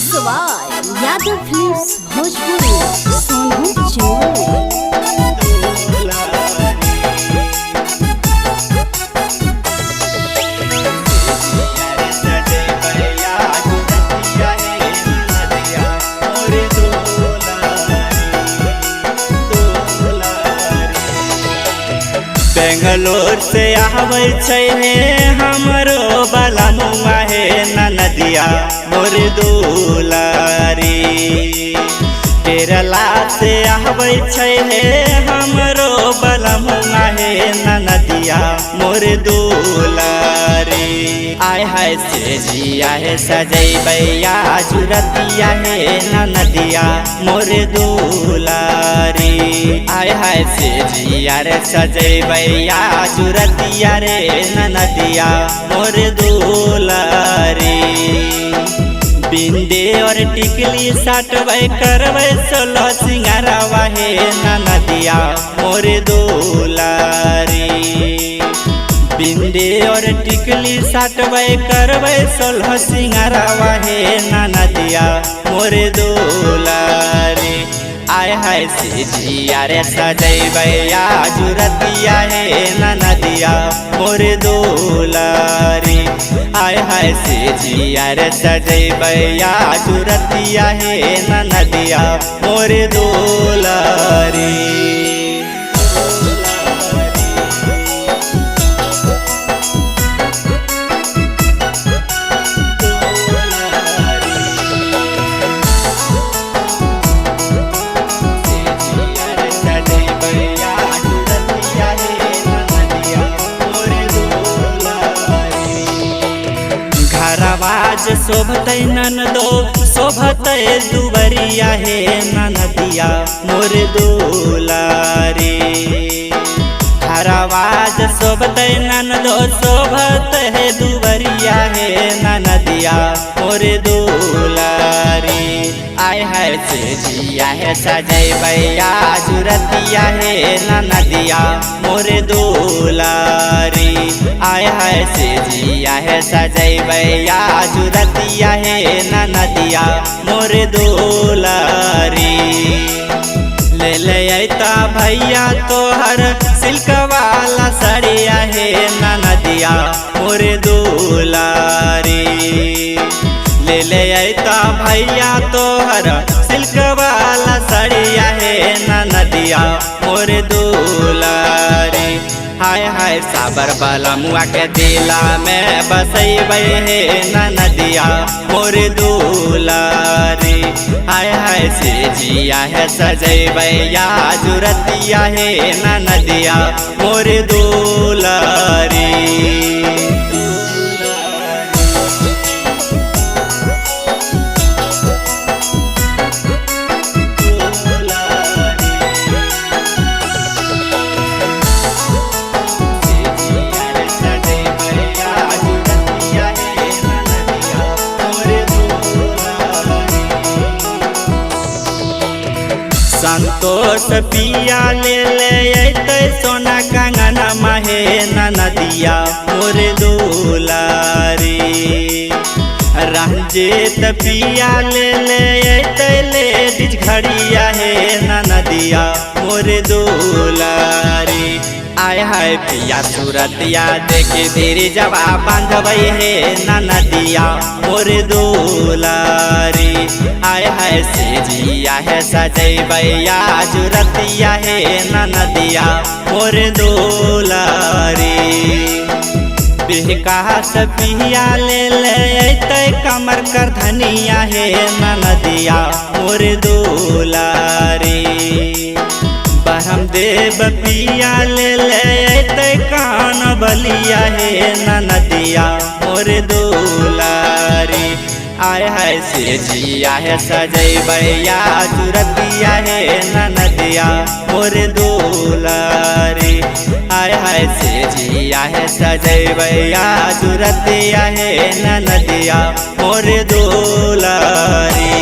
सवाल यादव फिल्म्स भोजपुरी सोनू चोर। बेंगलोर से आवे छै हमरो बाला मुआ हे नदिया मोर दुलारी। केरला से आवे छै हमरो बाला मुआ हे नदिया मोर दुलारी। आय हाय से जिया है सजैबैया जुरतिया है नदिया मोर दुलारी। आय हाय से जिया रे सजैबैया जुरतिया रे नदिया मोर दुलारी। बिंदे और टिकली साटबै करबै सोलह सिंगारवा हे नदिया मोर दुलारी। बिंदे और टिकली साटबै करबै सोलह सिंगारवा हे नदिया मोर दुलारी। आय हाय से जिया रे सजैबैया जुरतिया हे नदिया मोर दुलारी। आय हाय से जिया रे सजैबैया जुरतिया हे नदिया मोर दुलारी। घरवाज शोभतै ननदो शोभतै दुबरिया हे नदिया मोर दुलारी। घरवाज शोभतै ननदो शोभतै दुबरिया हे नदिया मोर दुलारी। आय हाय से जिया है सजैबैया जुरतिया हे नदिया मोर दुलारी। आय हाय से जिया है सजैबैया जुरतिया हे नदिया मोर दुलारी। ले ले अइता भैया तोहर सिल्क वाला सड़िया हे नदिया मोर दुलारी। ले ले अइता भैया तोहर सिल्क वाला सड़िया हे नदिया मोर दुलारी। हाय हाय साबर बाला मुआ के दिला में बसैबै हे नदिया मोर दुलारी। हाय हाय से जिया है सजैबैया जुरतिया हे नदिया मोर दुलारी। संतोष पिया ले ले अइतै सोना कंगना महे नदिया मोर दुलारी। रंजीत पिया ले ले अइतै लेडीज घड़िया हे नदिया मोर दुलारी। आय हाय पिया सूरतिया देखे धीरे जवाब बांधबै हे नदिया मोर दुलारी। आय हाय से जिया है सजैबैया जुरतिया हे नदिया मोर दुलारी। विकास पिया ले ले अइतै कमर कर धनिया हे नदिया मोर दुलारी। बरमदेव पिया ले ले अइतै कान बलिया हे नदिया मोर दुलारी। आय हाय से जिया है सजैबैया जुरतिया हे नदिया मोर दुलारी। आय हाय से जिया है सजैबैया जुरतिया हे नदिया मोर दुलारी।